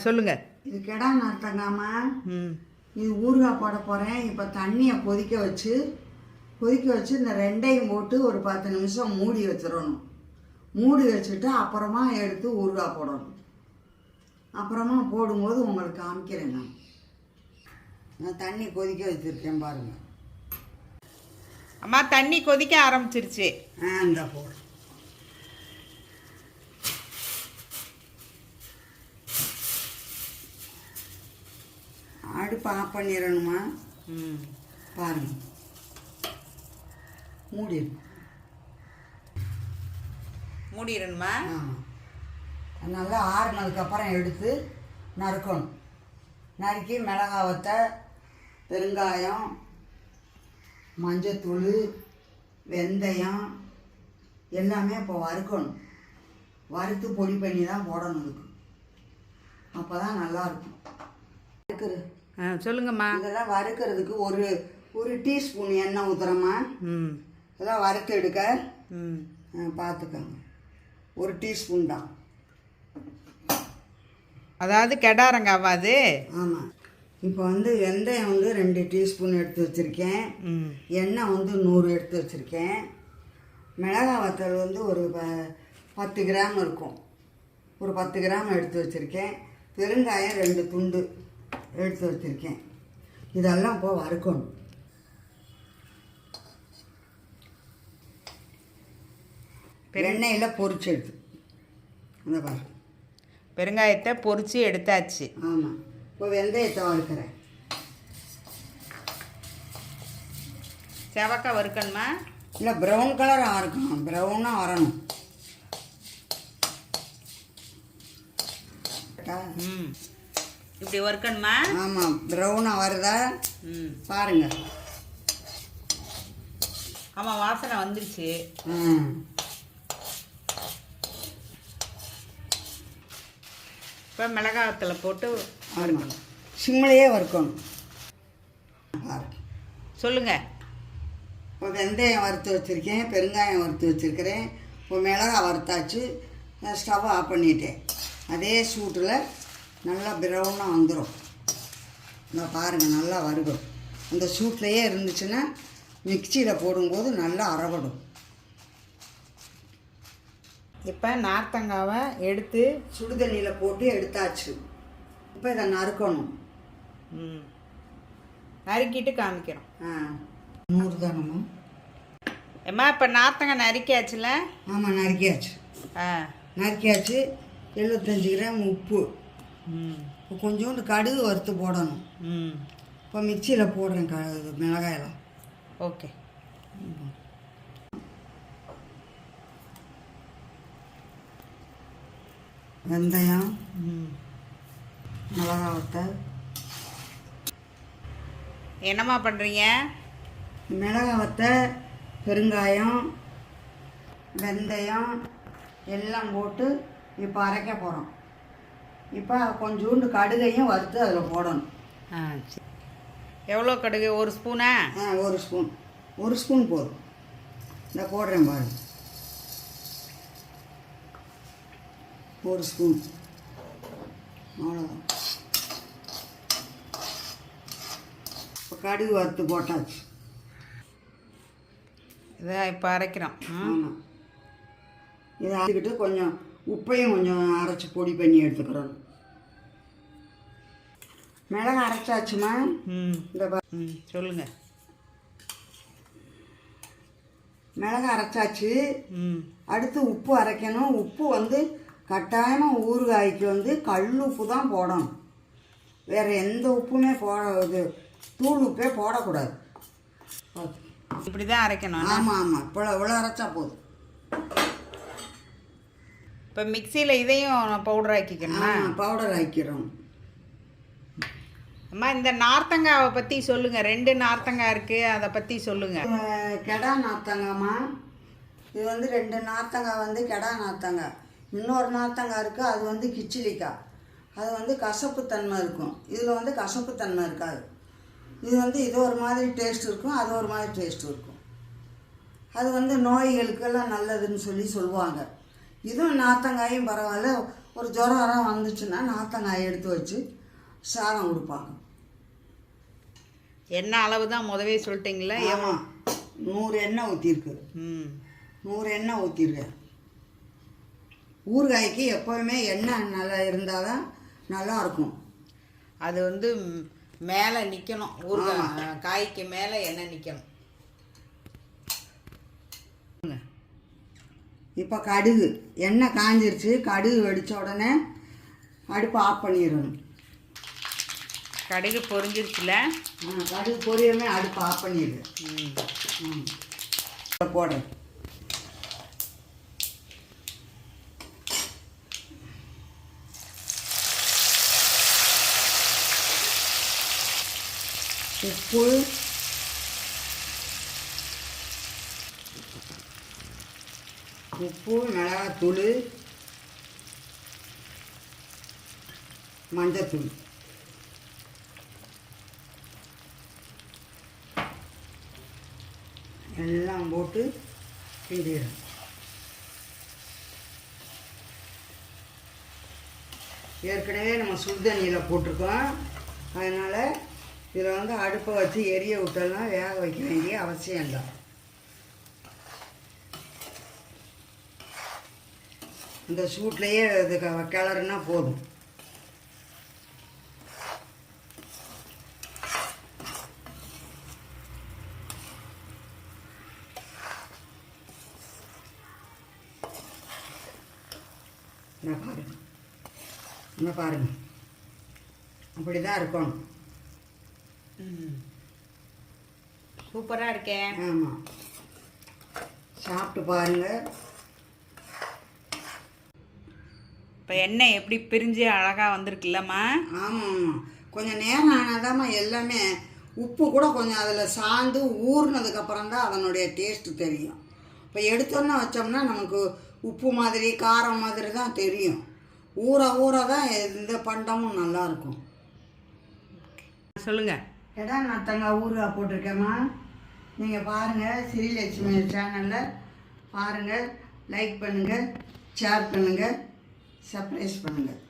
சொல்லுங்க. இது கெடா நார்த்தங்காமா. இது ஊறுகாய் போட போகிறேன். இப்போ தண்ணியை கொதிக்க வச்சு இந்த ரெண்டையும் போட்டு ஒரு 10 நிமிஷம் மூடி வச்சிடணும். மூடி வச்சுட்டு அப்புறமா எடுத்து ஊறுகாய் போடணும். அப்புறமா போடும்போது உங்களுக்கு காமிக்கிறேன். நான் தண்ணி கொதிக்க வச்சுருக்கேன் பாருங்கள். அம்மா தண்ணி கொதிக்க ஆரம்பிச்சிருச்சு. இந்த போடு. அடுப்பு ஆஃப் பண்ணிடணுமா? பாருங்க, மூடிடணுமா? ஆமாம். நல்லா ஆறுனதுக்கப்புறம் எடுத்து நறுக்கணும். நறுக்கி மிளகாய் வத்தை, பெருங்காயம், மஞ்சத்தூள், வெந்தயம் எல்லாமே இப்போ வறுக்கணும். வறுத்து பொடி பண்ணி தான் போடணும். இதுக்கு அப்போ தான் நல்லாயிருக்கும். சொல்லுங்கம்மா. இதெல்லாம் வறுக்கிறதுக்கு ஒரு டீஸ்பூன் எண்ணெய் ஊற்றுறோமா. இதெல்லாம் வறுத்து எடுக்க பார்த்துக்கோங்க. ஒரு டீஸ்பூன் தான். அதாவது கெடாரங்காவா அது? ஆமாம். இப்போ வெந்தயம் 2 டீஸ்பூன் எடுத்து வச்சுருக்கேன். எண்ணெய் 100 எடுத்து வச்சுருக்கேன். மிளகாய் வத்தல் ஒரு 10 கிராம் இருக்கும். ஒரு 10 கிராம் எடுத்து வச்சுருக்கேன். பெருங்காயம் 2 துண்டு எடுத்து வச்சுருக்கேன். இதெல்லாம் இப்போ வறுக்கணும். எண்ணெயில் பொரிச்சு எடுத்து அந்த பாரு. பெருங்காயத்தை பொரிச்சு எடுத்தாச்சு. ஆமாம். இப்போ வெந்தயத்தை வறுக்கிறேன். செவக்காய் வறுக்கணுமா? இல்லை, ப்ரௌன் கலராக இருக்கணும். ப்ரௌனாக வரணும். இப்படி வறுக்கணுமா? ஆமாம். ப்ரௌனாக வருதா பாருங்க. ஆமாம், வாசனை வந்துருச்சு. இப்போ மிளகாயத்தில் போட்டு வறுக்கணும். சிம்மிலையே வறுக்கணும். சொல்லுங்க. இப்போ வெந்தயம் வறுத்து வச்சுருக்கேன். பெருங்காயம் வறுத்து வச்சுருக்கிறேன். இப்போ மிளகாய் வறுத்தாச்சு. ஸ்டவ் ஆஃப் பண்ணிட்டேன். அதே சூட்டில் நல்லா ப்ரௌனாக வந்துடும். இந்த பாருங்கள், நல்லா வறுக்கும். அந்த சூட்லேயே இருந்துச்சுன்னா மிக்சியில் போடும்போது நல்லா அரைபடும். இப்போ நார்த்தங்காவை எடுத்து சுடுதண்ணியில் போட்டு எடுத்தாச்சு. இப்போ இதை நறுக்கணும். நறுக்கிட்டு காமிக்கிறோம். 100 தானம்மா? ஏம்மா இப்போ நார்த்தங்காய் நறுக்கியாச்சுல? ஆமாம், நறுக்கியாச்சு. நறுக்கியாச்சு. 75 கிராம் உப்பு. இப்போ கொஞ்சோண்டு கடுகு வறுத்து போடணும். இப்போ மிக்சியில் போடுறேன் மிளகாயெல்லாம். ஓகே. வெந்தயம், மிளகாய் வத்தல். என்னம்மா பண்ணுறீங்க? மிளகாய் வத்தல், பெருங்காயம், வெந்தயம் எல்லாம் போட்டு இப்போ அரைக்க போகிறோம். இப்போ கொஞ்சோண்டு கடுகையும் வறுத்து அதில் போடணும். எவ்வளோ கடுகு? 1 ஸ்பூனா? 1 ஸ்பூன். 1 ஸ்பூன் போதும். இந்த போடுறேன் பாருங்க. 1 ஸ்பூன். அவ்வளோதான். இப்போ கடுகு வறுத்து போட்டாச்சு. இதை இப்போ அரைக்கிறோம். ஆமாம். இதை அரைச்சிக்கிட்டு கொஞ்சம் உப்பையும் கொஞ்சம் அரைச்சி பொடி பண்ணி எடுத்துக்கிறோம். மிளகாய் அரைச்சாச்சுமா? இந்த சொல்லுங்க. மிளகாய் அரைச்சாச்சு. அடுத்து உப்பு அரைக்கணும். உப்பு கட்டாயமாக ஊறுகாய்க்கு கல் உப்பு தான் போடணும். வேறு எந்த உப்புமே தூள் உப்பே போடக்கூடாது. இப்படி தான் அரைக்கணும். ஆமாம் ஆமாம். இவ்வளோ அரைச்சா போதும். இப்போ மிக்சியில் இதையும் பவுடர் ஆக்கிக்கணுமா? பவுடர் ஆக்கிக்கிறோம். அம்மா, இந்த நார்த்தங்காவை பற்றி சொல்லுங்கள். 2 நார்த்தங்காய் இருக்குது, அதை பற்றி சொல்லுங்கள். கெடா நார்த்தங்காய்மா. இது 2 நார்த்தங்காய் கெடா நார்த்தங்காய். இன்னொரு நார்த்தங்காய் இருக்குது, அது கிச்சிலிக்காய். அது கசப்புத்தன்மை இருக்கும். இதில் கசப்புத்தன்மை இருக்காது. இது ஒரு மாதிரி டேஸ்ட் இருக்கும், அது ஒரு மாதிரி டேஸ்ட் இருக்கும். அது நோய்களுக்கெல்லாம் நல்லதுன்னு சொல்லுவாங்க. இதுவும் நார்த்தங்காயும் பரவாயில்ல. ஒரு ஜுரம் வந்துச்சுன்னா நார்த்தங்காய் எடுத்து வச்சு சாதம் கொடுப்பாங்க. எண்ணெய் அளவு தான் முதவே சொல்லிட்டீங்களா? ஆமாம், 100 எண்ணெய் ஊற்றிருக்கு. 100 எண்ணெய் ஊற்றிருக்கேன். ஊறுகாய்க்கு எப்போவுமே எண்ணெய் நல்லா இருந்தால் தான் நல்லாயிருக்கும். அது வந்து மேலே நிற்கணும், ஊறுகாய் காய்க்கு மேலே எண்ணெய் நிற்கணும். இப்போ கடுகு எண்ணெய் காஞ்சிருச்சு. கடுகு வெடித்த உடனே அடுப்பை ஆஃப் பண்ணிடணும். கடுகு பொரிஞ்சிருச்சுல? கடுகு பொரியமே அடுப்பை ஆஃப் பண்ணிடுது. போடுறேன். உப்பு, மிளகாத்தூள், மஞ்சத்தூள், எல்லாம் போட்டு கிண்டிடணும். ஏற்கனவே நம்ம சுடுதண்ணியில் போட்டிருக்கோம். அதனால் இதில் வந்து அடுப்பை வச்சு எரிய விட்டெல்லாம் வேக வைக்க வேண்டிய அவசியம் இல்லை. இந்த சூட்லேயே இது கிளறுனா போதும். என்ன பாருங்க, அப்படி தான் இருக்கணும். சூப்பராக இருக்கேன். ஆமாம், சாப்பிட்டு பாருங்கள். இப்போ எண்ணெய் எப்படி பிரிஞ்சு அழகாக வந்திருக்குல்லம்மா? ஆமாம் ஆமாம், கொஞ்சம் நேரம் ஆனாதாம்மா எல்லாமே உப்பு கூட கொஞ்சம் அதில் சார்ந்து ஊறினதுக்கப்புறம் தான் அதனுடைய டேஸ்ட்டு தெரியும். இப்போ எடுத்தோன்னே வச்சோம்னா நமக்கு உப்பு மாதிரி காரம் மாதிரி தான் தெரியும். ஊற ஊற தான் எந்த பண்டமும் நல்லாயிருக்கும். சொல்லுங்கள். நார்த்தங்காய் ஊறுகாய் போட்டிருக்கேம்மா. நீங்கள் பாருங்கள், ஸ்ரீலட்சுமி சேனலில் பாருங்கள், லைக் பண்ணுங்கள், ஷேர் பண்ணுங்கள், சப்ஸ்கிரைப் பண்ணுங்கள்.